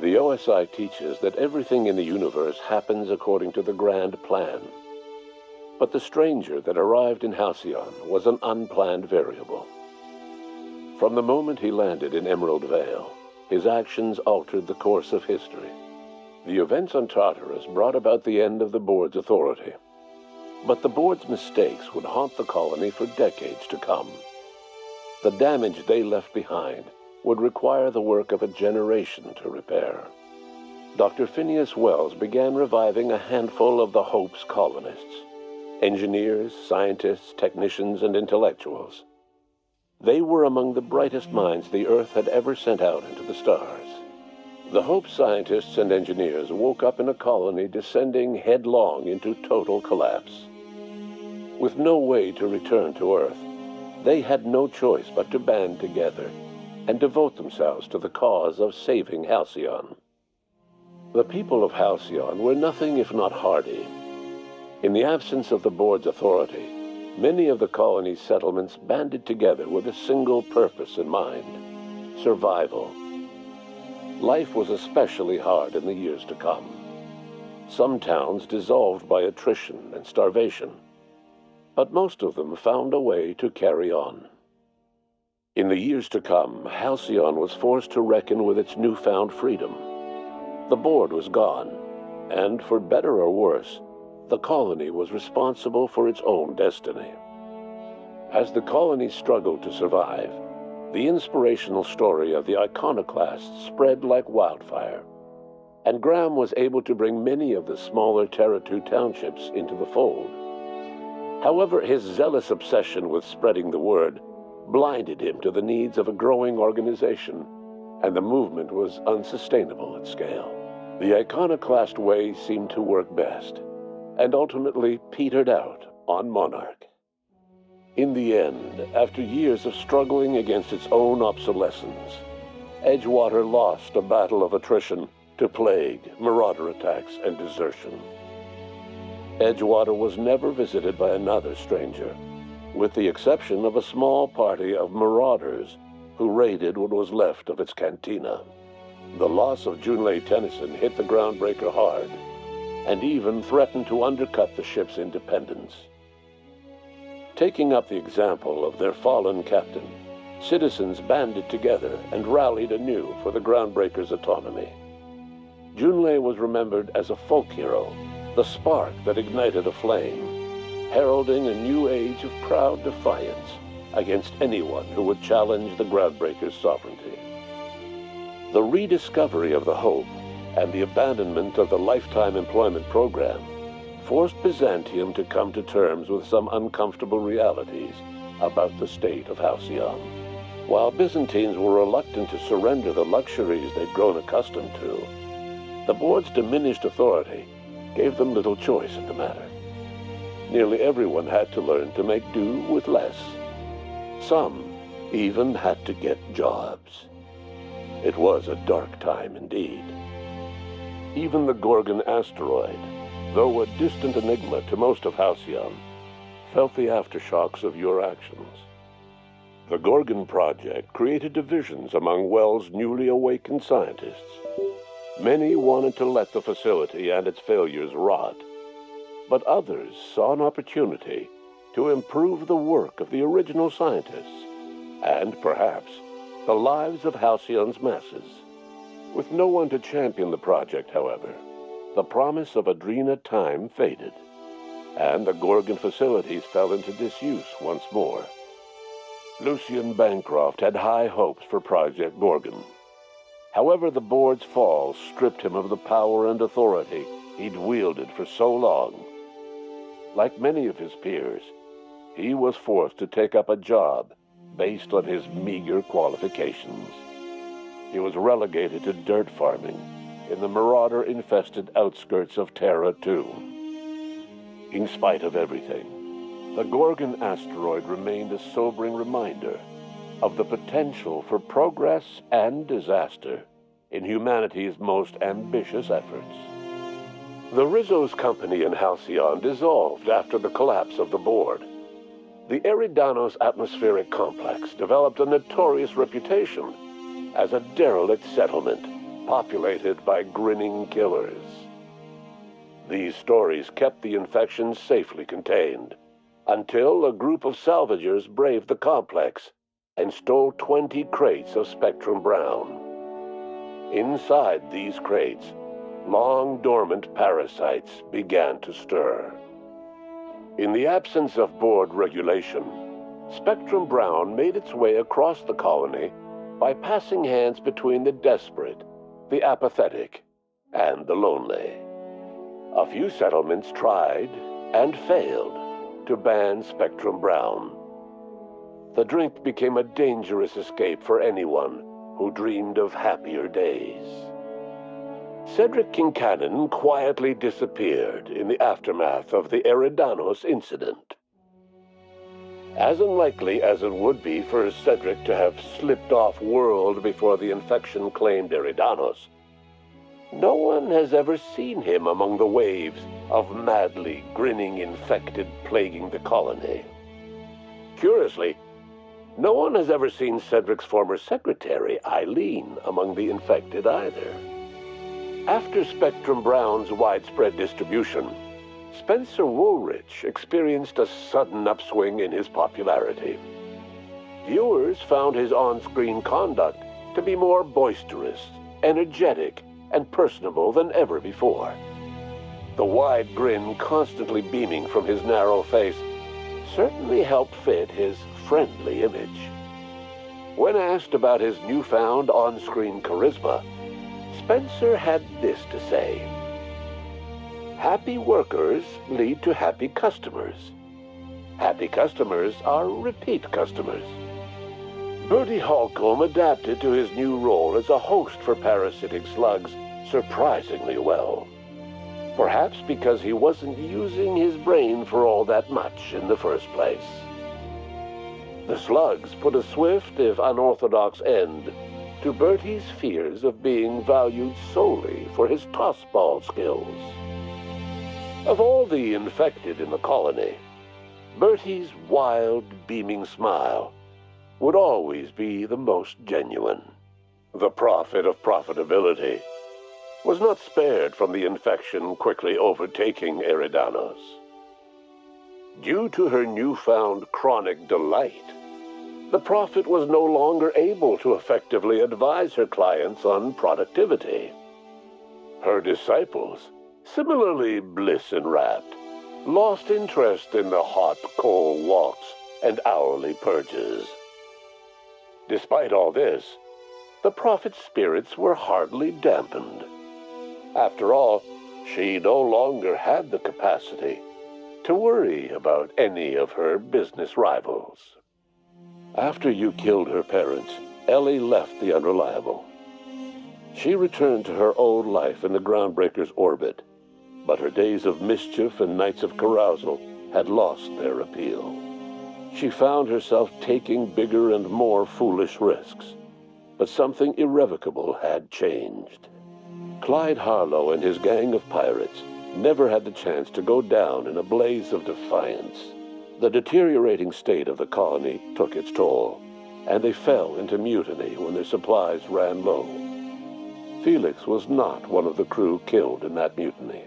The OSI teaches that everything in the universe happens according to the grand plan. But the stranger that arrived in Halcyon was an unplanned variable. From the moment he landed in Emerald Vale, his actions altered the course of history. The events on Tartarus brought about the end of the board's authority. But the board's mistakes would haunt the colony for decades to come. The damage they left behind would require the work of a generation to repair. Dr. Phineas Wells began reviving a handful of the Hope's colonists. Engineers, scientists, technicians, and intellectuals. They were among the brightest minds the Earth had ever sent out into the stars. The Hope scientists and engineers woke up in a colony descending headlong into total collapse. With no way to return to Earth, they had no choice but to band together and devote themselves to the cause of saving Halcyon. The people of Halcyon were nothing if not hardy. In the absence of the board's authority, many of the colony's settlements banded together with a single purpose in mind: survival. Life was especially hard in the years to come. Some towns dissolved by attrition and starvation, but most of them found a way to carry on. In the years to come, Halcyon was forced to reckon with its newfound freedom. The board was gone, and for better or worse, the colony was responsible for its own destiny. As the colony struggled to survive, the inspirational story of the iconoclasts spread like wildfire, and Graham was able to bring many of the smaller Terra 2 townships into the fold. However, his zealous obsession with spreading the word blinded him to the needs of a growing organization, and the movement was unsustainable at scale. The iconoclast way seemed to work best, and ultimately petered out on Monarch. In the end, after years of struggling against its own obsolescence, Edgewater lost a battle of attrition to plague, marauder attacks, and desertion. Edgewater was never visited by another stranger, with the exception of a small party of marauders who raided what was left of its cantina. The loss of Junlei Tennyson hit the Groundbreaker hard, and even threatened to undercut the ship's independence. Taking up the example of their fallen captain, citizens banded together and rallied anew for the Groundbreaker's autonomy. Junlei was remembered as a folk hero, the spark that ignited a flame, heralding a new age of proud defiance against anyone who would challenge the Groundbreaker's sovereignty. The rediscovery of the Hope and the abandonment of the lifetime employment program forced Byzantium to come to terms with some uncomfortable realities about the state of Halcyon. While Byzantines were reluctant to surrender the luxuries they'd grown accustomed to, the board's diminished authority gave them little choice in the matter. Nearly everyone had to learn to make do with less. Some even had to get jobs. It was a dark time indeed. Even the Gorgone asteroid, though a distant enigma to most of Halcyon, felt the aftershocks of your actions. The Gorgone project created divisions among Wells' newly awakened scientists. Many wanted to let the facility and its failures rot, but others saw an opportunity to improve the work of the original scientists, and perhaps the lives of Halcyon's masses. With no one to champion the project, however, the promise of Adrena time faded, and the Gorgone facilities fell into disuse once more. Lucian Bancroft had high hopes for Project Gorgone. However, the board's fall stripped him of the power and authority he'd wielded for so long. Like many of his peers, he was forced to take up a job based on his meager qualifications. He was relegated to dirt farming in the marauder-infested outskirts of Terra 2. In spite of everything, the Gorgone asteroid remained a sobering reminder of the potential for progress and disaster in humanity's most ambitious efforts. The Rizzo's company in Halcyon dissolved after the collapse of the board. The Eridanos atmospheric complex developed a notorious reputation as a derelict settlement, populated by grinning killers. These stories kept the infection safely contained, until a group of salvagers braved the complex and stole 20 crates of Spectrum Brown. Inside these crates, long-dormant parasites began to stir. In the absence of board regulation, Spectrum Brown made its way across the colony by passing hands between the desperate, the apathetic, and the lonely. A few settlements tried and failed to ban Spectrum Brown. The drink became a dangerous escape for anyone who dreamed of happier days. Cedric Kincannon quietly disappeared in the aftermath of the Eridanos incident. As unlikely as it would be for Cedric to have slipped off world before the infection claimed Eridanos, no one has ever seen him among the waves of madly grinning infected plaguing the colony. Curiously, no one has ever seen Cedric's former secretary, Eileen, among the infected either. After Spectrum Brown's widespread distribution, Spencer Woolrich experienced a sudden upswing in his popularity. Viewers found his on-screen conduct to be more boisterous, energetic, and personable than ever before. The wide grin constantly beaming from his narrow face certainly helped fit his friendly image. When asked about his newfound on-screen charisma, Spencer had this to say: "Happy workers lead to happy customers. Happy customers are repeat customers." Bertie Holcomb adapted to his new role as a host for parasitic slugs surprisingly well. Perhaps because he wasn't using his brain for all that much in the first place. The slugs put a swift, if unorthodox, end to Bertie's fears of being valued solely for his tossball skills. Of all the infected in the colony, Bertie's wild, beaming smile would always be the most genuine. The prophet of profitability was not spared from the infection quickly overtaking Eridanos. Due to her newfound chronic delight, the prophet was no longer able to effectively advise her clients on productivity. Her disciples, similarly bliss-enwrapped, lost interest in the hot, cold walks and hourly purges. Despite all this, the prophet's spirits were hardly dampened. After all, she no longer had the capacity to worry about any of her business rivals. After you killed her parents, Ellie left the Unreliable. She returned to her old life in the Groundbreaker's orbit, but her days of mischief and nights of carousal had lost their appeal. She found herself taking bigger and more foolish risks, but something irrevocable had changed. Clyde Harlow and his gang of pirates never had the chance to go down in a blaze of defiance. The deteriorating state of the colony took its toll, and they fell into mutiny when their supplies ran low. Felix was not one of the crew killed in that mutiny.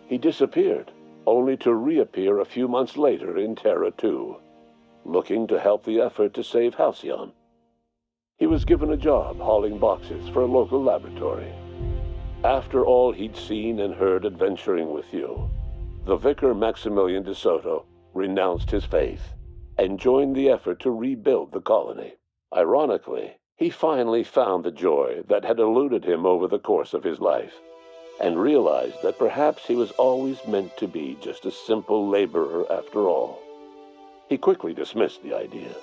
He disappeared, only to reappear a few months later in Terra 2, looking to help the effort to save Halcyon. He was given a job hauling boxes for a local laboratory. After all he'd seen and heard adventuring with you, the vicar Maximilian de Soto renounced his faith and joined the effort to rebuild the colony. Ironically, he finally found the joy that had eluded him over the course of his life, and realized that perhaps he was always meant to be just a simple laborer after all. He quickly dismissed the idea.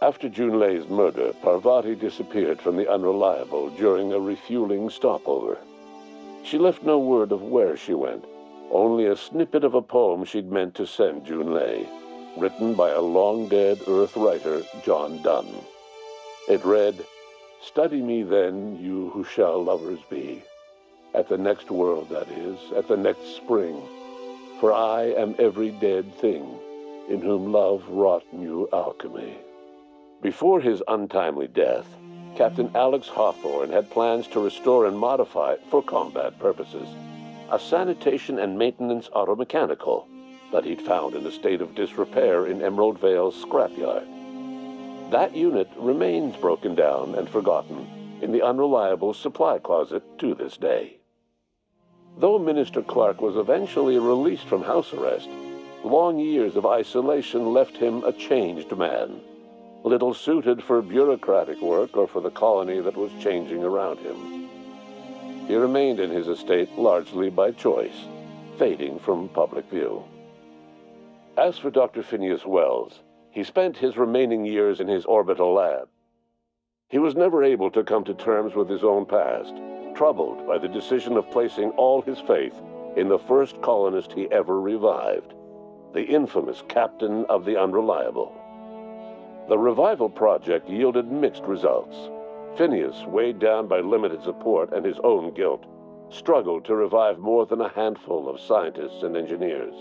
After Junlei's murder, Parvati disappeared from the Unreliable during a refueling stopover. She left no word of where she went, only a snippet of a poem she'd meant to send Junlei, written by a long-dead Earth writer, John Donne. It read, "Study me then, you who shall lovers be, at the next world, that is, at the next spring, for I am every dead thing in whom love wrought new alchemy." Before his untimely death, Captain Alex Hawthorne had plans to restore and modify, for combat purposes, a sanitation and maintenance automechanical that he'd found in a state of disrepair in Emerald Vale's scrapyard. That unit remains broken down and forgotten in the Unreliable supply closet to this day. Though Minister Clark was eventually released from house arrest, long years of isolation left him a changed man, little suited for bureaucratic work or for the colony that was changing around him. He remained in his estate largely by choice, fading from public view. As for Dr. Phineas Wells, he spent his remaining years in his orbital lab. He was never able to come to terms with his own past, troubled by the decision of placing all his faith in the first colonist he ever revived, the infamous Captain of the Unreliable. The revival project yielded mixed results. Phineas, weighed down by limited support and his own guilt, struggled to revive more than a handful of scientists and engineers.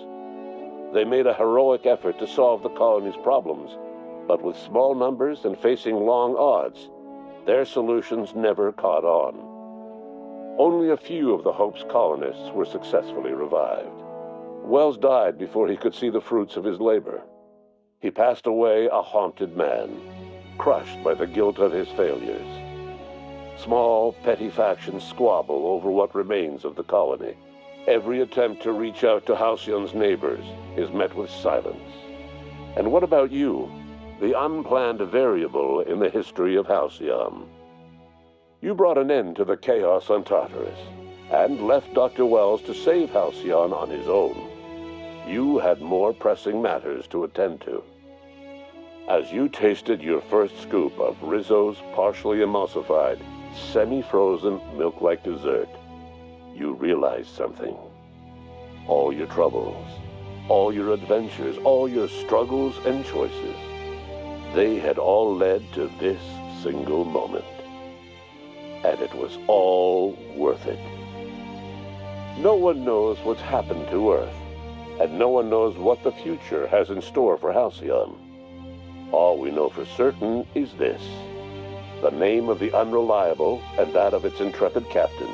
They made a heroic effort to solve the colony's problems, but with small numbers and facing long odds, their solutions never caught on. Only a few of the Hope's colonists were successfully revived. Wells died before he could see the fruits of his labor. He passed away a haunted man, crushed by the guilt of his failures. Small, petty factions squabble over what remains of the colony. Every attempt to reach out to Halcyon's neighbors is met with silence. And what about you, the unplanned variable in the history of Halcyon? You brought an end to the chaos on Tartarus, and left Dr. Wells to save Halcyon on his own. You had more pressing matters to attend to. As you tasted your first scoop of Rizzo's partially emulsified, semi-frozen milk-like dessert, you realized something. All your troubles, all your adventures, all your struggles and choices, they had all led to this single moment. And it was all worth it. No one knows what's happened to Earth, and no one knows what the future has in store for Halcyon. All we know for certain is this: the name of the Unreliable and that of its intrepid captain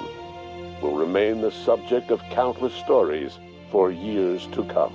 will remain the subject of countless stories for years to come.